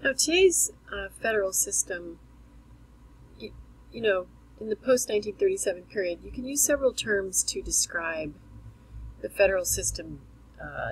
Now, today's federal system, you know, in the post-1937 period, you can use several terms to describe the federal system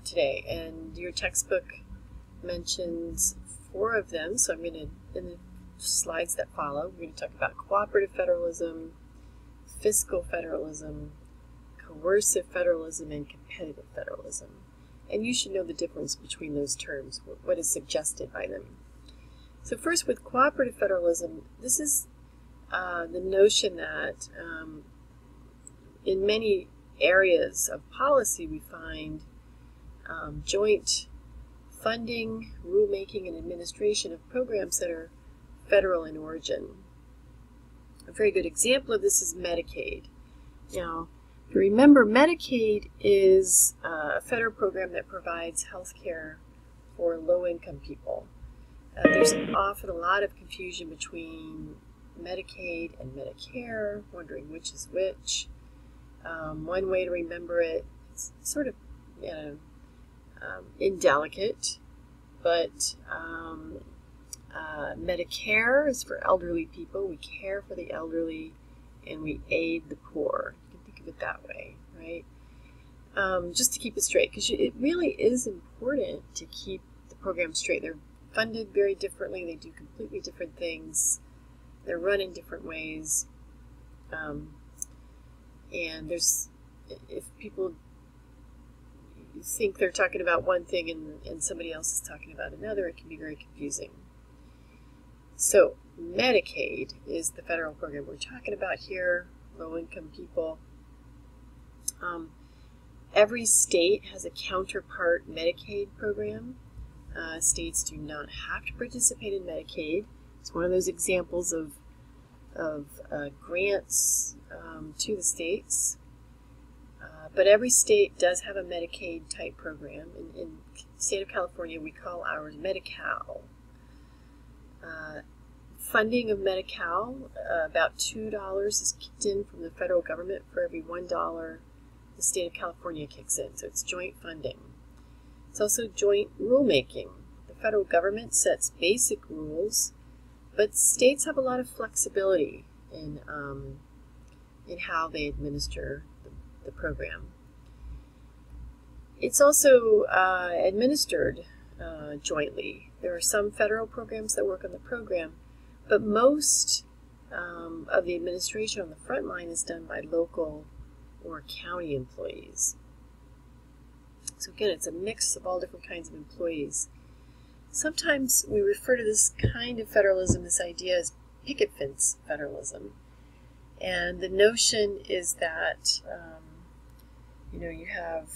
today, and your textbook mentions 4 of them, so I'm going to, in the slides that follow, we're going to talk about cooperative federalism, fiscal federalism, coercive federalism, and competitive federalism. And you should know the difference between those terms, what is suggested by them. So first, with cooperative federalism, this is the notion that in many areas of policy we find joint funding, rulemaking, and administration of programs that are federal in origin. A very good example of this is Medicaid. Now, if you remember, Medicaid is a federal program that provides health care for low-income people. There's often a lot of confusion between Medicaid and Medicare, wondering which is which. One way to remember it, it's sort of indelicate, but Medicare is for elderly people. We care for the elderly and we aid the poor. You can think of it that way, right? Just to keep it straight, because it really is important to keep the program straight. They're funded very differently. They do completely different things. They're run in different ways. And there's, if people think they're talking about one thing and somebody else is talking about another, it can be very confusing. So Medicaid is the federal program we're talking about here, low-income people. Every state has a counterpart Medicaid program. States do not have to participate in Medicaid. It's one of those examples of grants to the states. But every state does have a Medicaid type program. In the state of California, we call ours Medi-Cal. Funding of Medi-Cal, about $2 is kicked in from the federal government for every $1 the state of California kicks in. So it's joint funding. It's also joint rulemaking. The federal government sets basic rules, but states have a lot of flexibility in how they administer the program. It's also administered jointly. There are some federal programs that work on the program, but most of the administration on the front line is done by local or county employees. So again, it's a mix of all different kinds of employees. Sometimes we refer to this kind of federalism, this idea, as picket fence federalism. And the notion is that you have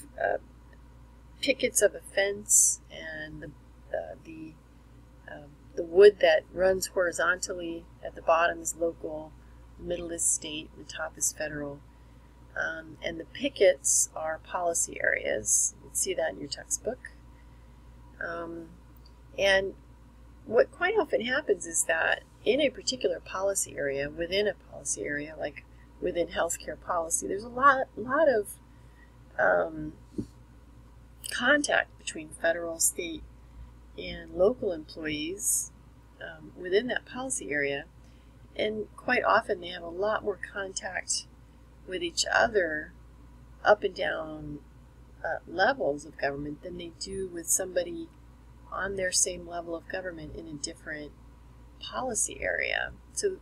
pickets of a fence, and the wood that runs horizontally at the bottom is local, the middle is state, the top is federal. And the pickets are policy areas. You can see that in your textbook. And what quite often happens is that in a particular policy area, within a policy area, like within healthcare policy, there's a lot of contact between federal, state, and local employees within that policy area. And quite often they have a lot more contact with each other up and down levels of government than they do with somebody on their same level of government in a different policy area. So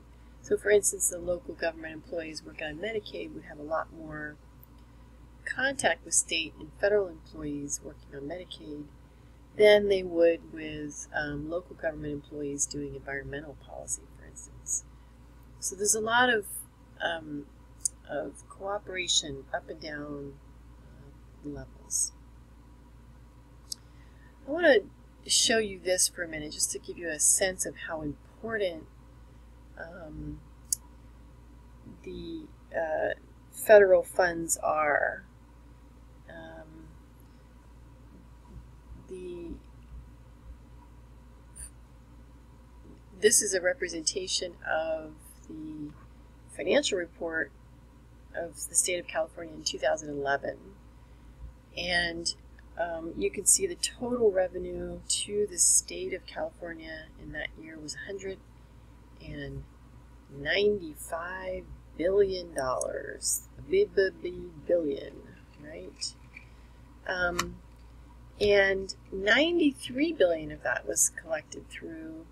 for instance, the local government employees working on Medicaid would have a lot more contact with state and federal employees working on Medicaid than they would with local government employees doing environmental policy, for instance. So there's a lot of cooperation up and down levels. I want to show you this for a minute just to give you a sense of how important the federal funds are. This is a representation of the financial report of the state of California in 2011. And you can see the total revenue to the state of California in that year was $195 billion. Billion, right? And $93 billion of that was collected through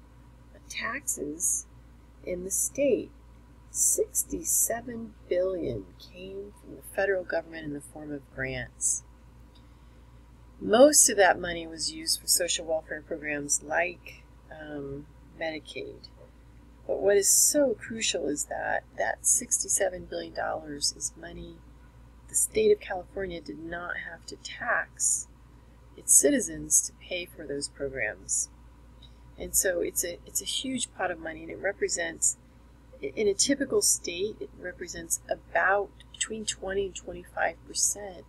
taxes in the state. $67 billion came from the federal government in the form of grants. Most of that money was used for social welfare programs like Medicaid. But what is so crucial is that $67 billion is money the state of California did not have to tax its citizens to pay for those programs. And so it's a huge pot of money, and it represents, in a typical state, it represents about between 20 and 25% of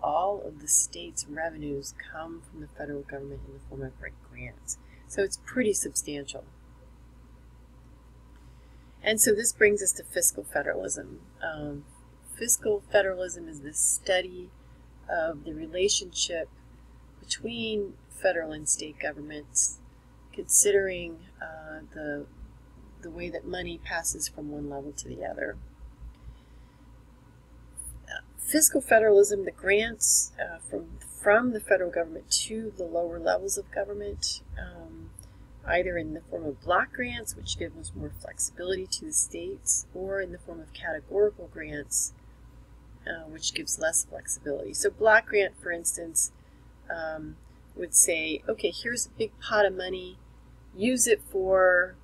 all of the state's revenues come from the federal government in the form of grants. So it's pretty substantial. And so this brings us to fiscal federalism. Fiscal federalism is the study of the relationship between federal and state governments, considering the way that money passes from one level to the other. Fiscal federalism, the grants from the federal government to the lower levels of government, either in the form of block grants, which give us more flexibility to the states, or in the form of categorical grants, which gives less flexibility. So block grant, for instance, would say, okay, here's a big pot of money, use it for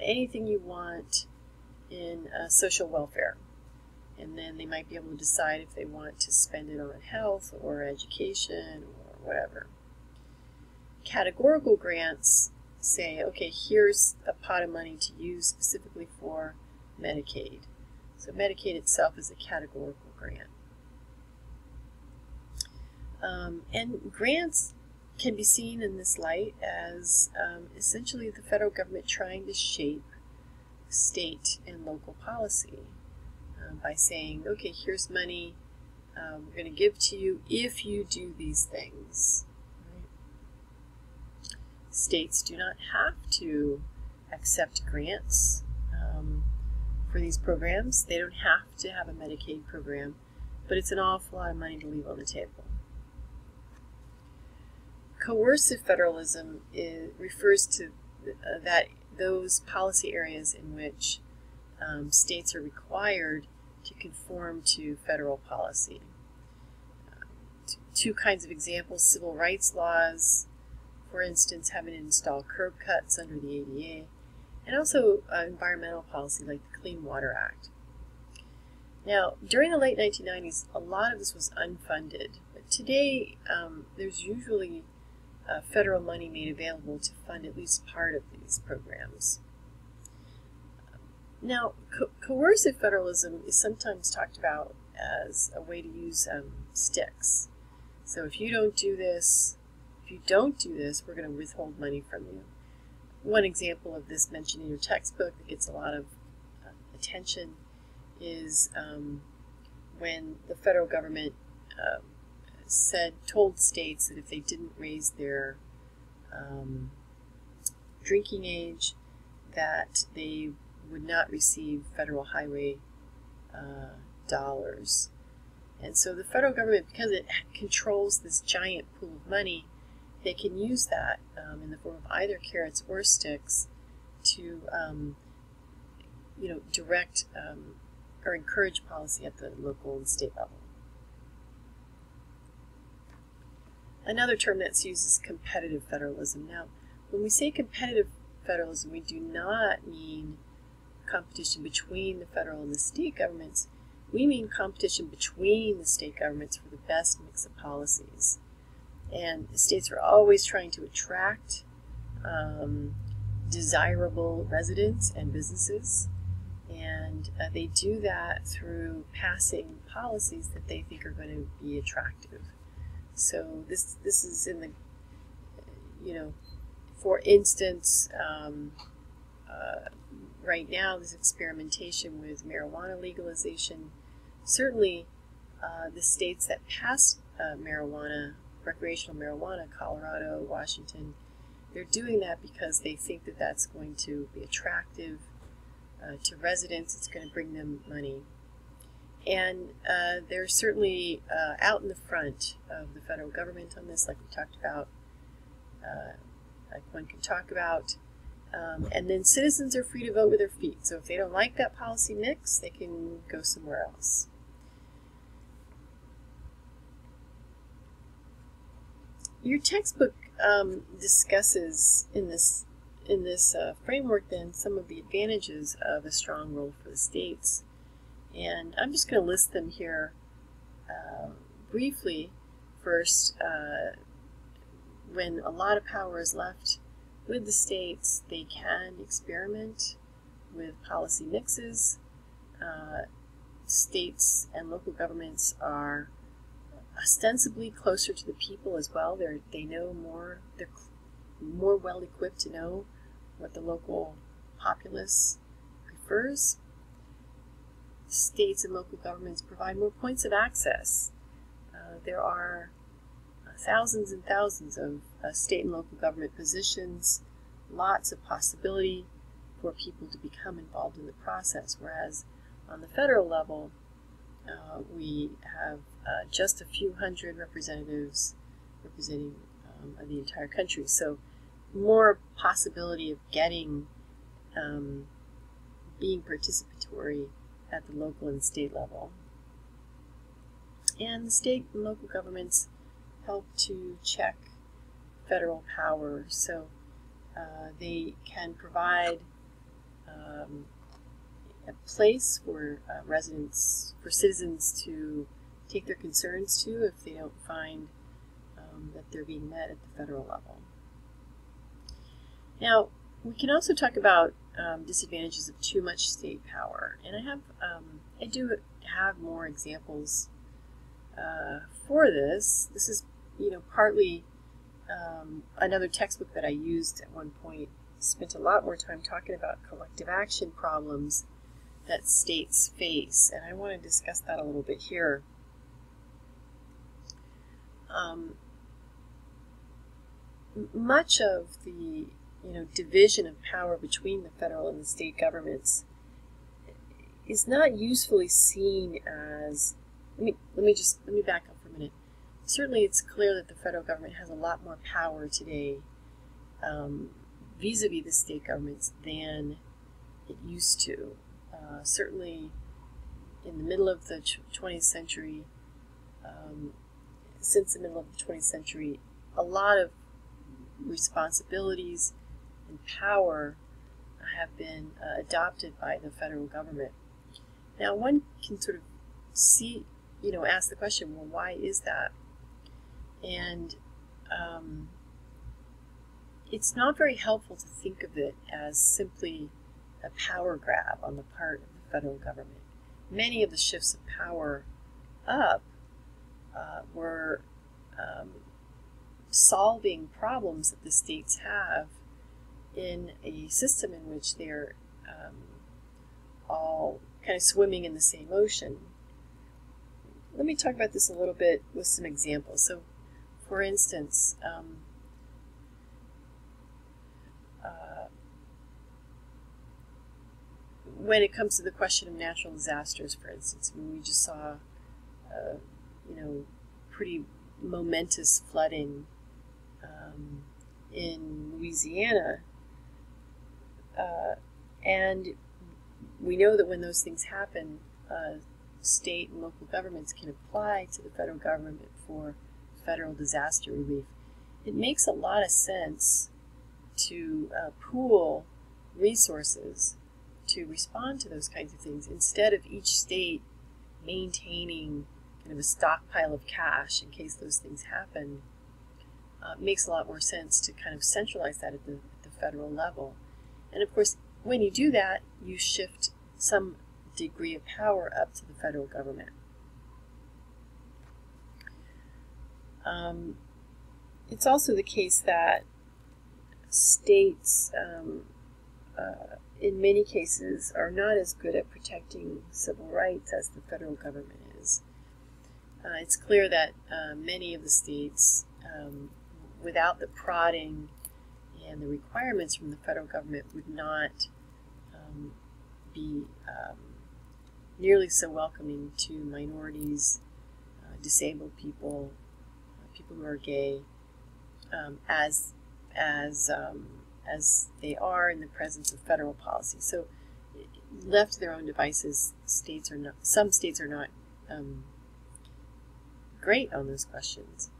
anything you want in social welfare. And then they might be able to decide if they want to spend it on health or education or whatever. Categorical grants say, okay, here's a pot of money to use specifically for Medicaid. So Medicaid itself is a categorical grant. And grants can be seen in this light as essentially the federal government trying to shape state and local policy by saying, okay, here's money we're going to give to you if you do these things. Right? States do not have to accept grants for these programs. They don't have to have a Medicaid program, but it's an awful lot of money to leave on the table. Coercive federalism refers to those policy areas in which states are required to conform to federal policy. Two kinds of examples: civil rights laws, for instance, having to install curb cuts under the ADA, and also environmental policy like the Clean Water Act. Now, during the late 1990s, a lot of this was unfunded, but today there's usually federal money made available to fund at least part of these programs. Now, coercive federalism is sometimes talked about as a way to use sticks. So if you don't do this, we're going to withhold money from you. One example of this mentioned in your textbook that gets a lot of attention is when the federal government told states that if they didn't raise their drinking age, that they would not receive federal highway dollars. And so the federal government, because it controls this giant pool of money, they can use that in the form of either carrots or sticks to direct or encourage policy at the local and state level. Another term that's used is competitive federalism. Now, when we say competitive federalism, we do not mean competition between the federal and the state governments. We mean competition between the state governments for the best mix of policies. And the states are always trying to attract desirable residents and businesses, and they do that through passing policies that they think are going to be attractive. So this is in the, for instance, right now this experimentation with marijuana legalization. Certainly the states that pass marijuana recreational marijuana, Colorado, Washington, they're doing that because they think that that's going to be attractive to residents. It's going to bring them money. And they're certainly out in the front of the federal government on this, like we talked about, like one can talk about. And then citizens are free to vote with their feet. So if they don't like that policy mix, they can go somewhere else. Your textbook discusses in this framework then some of the advantages of a strong role for the states. And I'm just going to list them here briefly. First, when a lot of power is left with the states, they can experiment with policy mixes. States and local governments are ostensibly closer to the people as well. They know more. They're more well equipped to know what the local populace prefers. States and local governments provide more points of access. There are thousands and thousands of state and local government positions, lots of possibility for people to become involved in the process, whereas on the federal level, we have just a few hundred representatives representing the entire country. So more possibility of getting, being participatory at the local and state level. And the state and local governments help to check federal power. So they can provide a place for citizens to take their concerns to if they don't find that they're being met at the federal level. Now, we can also talk about disadvantages of too much state power, and I do have more examples for this. This is, partly another textbook that I used at one point. Spent a lot more time talking about collective action problems that states face, and I want to discuss that a little bit here. Much of the division of power between the federal and the state governments is not usefully seen as. Let me back up for a minute. Certainly, it's clear that the federal government has a lot more power today, vis-a-vis the state governments, than it used to. Certainly, in the middle of the 20th century, since the middle of the 20th century, a lot of responsibilities and power have been adopted by the federal government. Now, one can sort of see, ask the question, well, why is that? And it's not very helpful to think of it as simply a power grab on the part of the federal government. Many of the shifts of power up were solving problems that the states have in a system in which they're all kind of swimming in the same ocean. Let me talk about this a little bit with some examples. So, for instance, when it comes to the question of natural disasters, for instance, we just saw, pretty momentous flooding in Louisiana, and we know that when those things happen, state and local governments can apply to the federal government for federal disaster relief. It makes a lot of sense to pool resources to respond to those kinds of things instead of each state maintaining kind of a stockpile of cash in case those things happen. It makes a lot more sense to kind of centralize that at the federal level. And of course, when you do that, you shift some degree of power up to the federal government. It's also the case that states, in many cases, are not as good at protecting civil rights as the federal government is. It's clear that many of the states without the prodding and the requirements from the federal government, would not be nearly so welcoming to minorities, disabled people, people who are gay, as they are in the presence of federal policy. So, left to their own devices, some states are not great on those questions.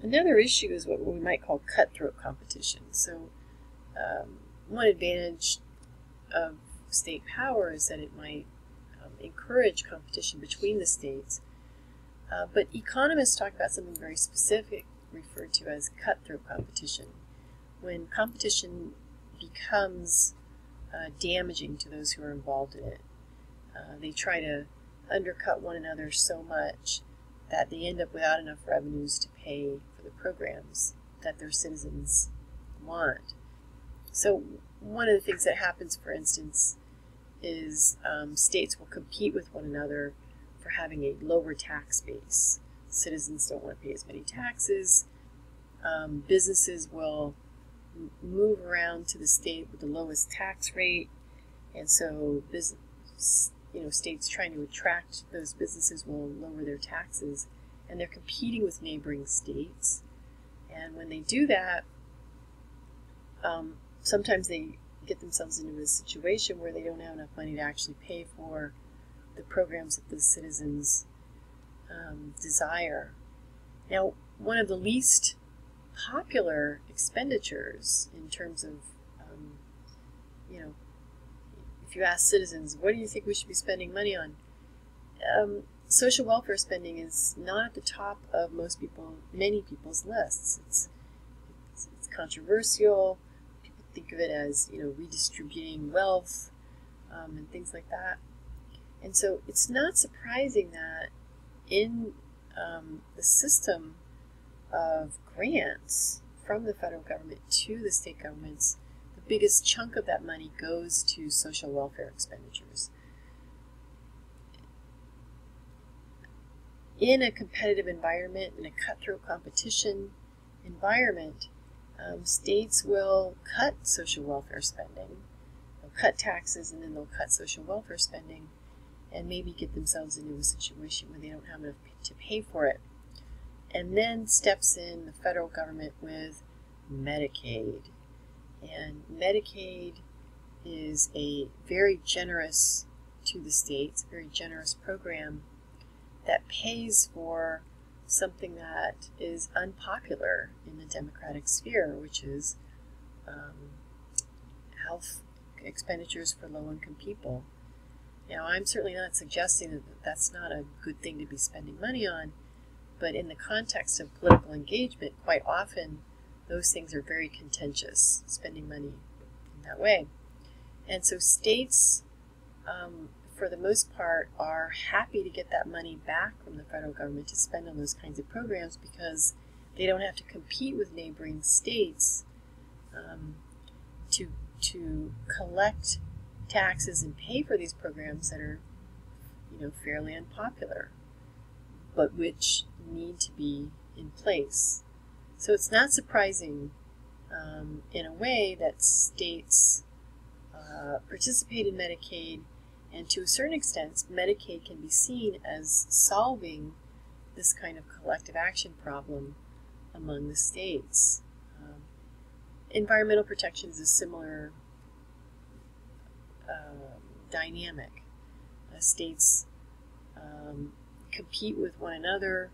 Another issue is what we might call cutthroat competition. So, one advantage of state power is that it might encourage competition between the states. But economists talk about something very specific referred to as cutthroat competition. When competition becomes damaging to those who are involved in it, they try to undercut one another so much that they end up without enough revenues to pay for the programs that their citizens want. So one of the things that happens, for instance, is states will compete with one another for having a lower tax base. Citizens don't want to pay as many taxes. Businesses will move around to the state with the lowest tax rate, and so states trying to attract those businesses will lower their taxes, and they're competing with neighboring states. And when they do that, sometimes they get themselves into a situation where they don't have enough money to actually pay for the programs that the citizens desire. Now, one of the least popular expenditures in terms of, if you ask citizens, what do you think we should be spending money on? Social welfare spending is not at the top of many people's lists. It's controversial. People think of it as, redistributing wealth and things like that. And so it's not surprising that in the system of grants from the federal government to the state governments, the biggest chunk of that money goes to social welfare expenditures. In a competitive environment, in a cutthroat competition environment, states will cut social welfare spending. They'll cut taxes, and then they'll cut social welfare spending, and maybe get themselves into a situation where they don't have enough to pay for it. And then steps in the federal government with Medicaid. And Medicaid is a very generous, to the states, very generous program that pays for something that is unpopular in the democratic sphere, which is health expenditures for low-income people. Now, I'm certainly not suggesting that that's not a good thing to be spending money on, but in the context of political engagement, quite often those things are very contentious, spending money in that way. And so states, for the most part, are happy to get that money back from the federal government to spend on those kinds of programs because they don't have to compete with neighboring states to collect taxes and pay for these programs that are, fairly unpopular, but which need to be in place. So it's not surprising, in a way, that states participate in Medicaid, and to a certain extent, Medicaid can be seen as solving this kind of collective action problem among the states. Environmental protection is a similar dynamic. States compete with one another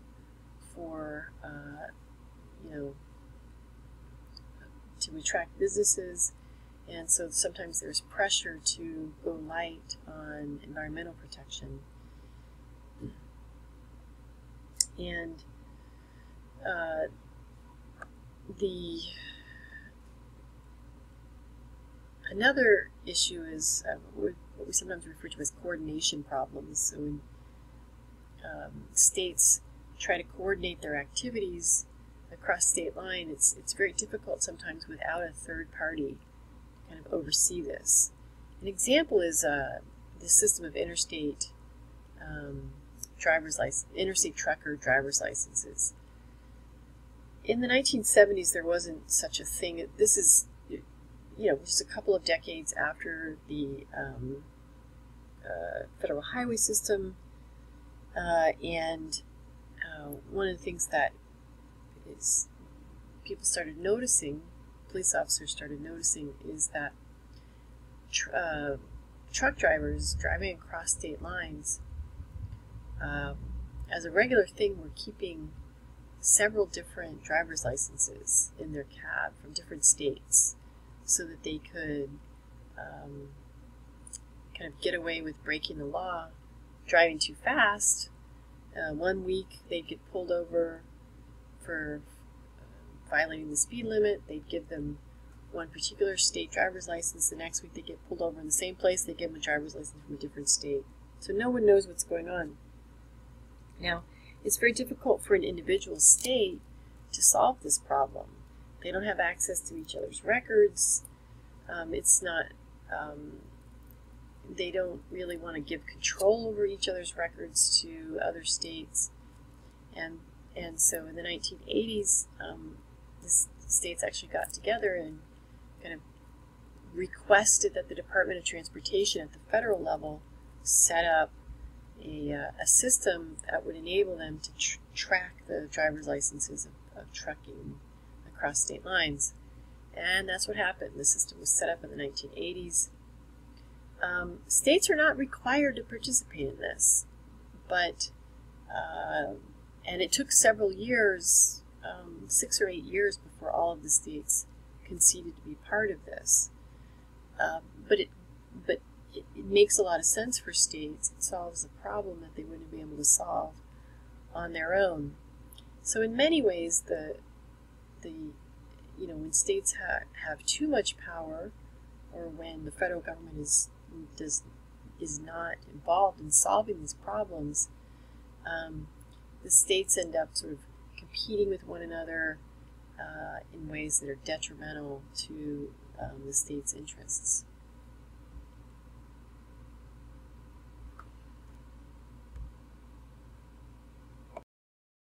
for, to attract businesses, and so sometimes there's pressure to go light on environmental protection. And another issue is what we sometimes refer to as coordination problems. So when states try to coordinate their activities across state line, it's very difficult sometimes without a third party to kind of oversee this. An example is the system of interstate trucker driver's licenses. In the 1970s, there wasn't such a thing. This is, just a couple of decades after the federal highway system, and one of the things that is people started noticing, police officers started noticing, is that truck drivers driving across state lines, as a regular thing, were keeping several different driver's licenses in their cab from different states, so that they could kind of get away with breaking the law, driving too fast. 1 week they'd get pulled over for violating the speed limit. They'd give them one particular state driver's license. The next week they get pulled over in the same place. They give them a driver's license from a different state. So no one knows what's going on. Now, it's very difficult for an individual state to solve this problem. They don't have access to each other's records. They don't really want to give control over each other's records to other states. And so in the 1980s, the states actually got together and kind of requested that the Department of Transportation at the federal level set up a system that would enable them to track the driver's licenses of trucking across state lines. And that's what happened. The system was set up in the 1980s. States are not required to participate in this, but and it took several years, 6 or 8 years, before all of the states conceded to be part of this. But it makes a lot of sense for states. It solves a problem that they wouldn't be able to solve on their own. So in many ways, when states have too much power, or when the federal government is not involved in solving these problems, the states end up sort of competing with one another in ways that are detrimental to the state's interests.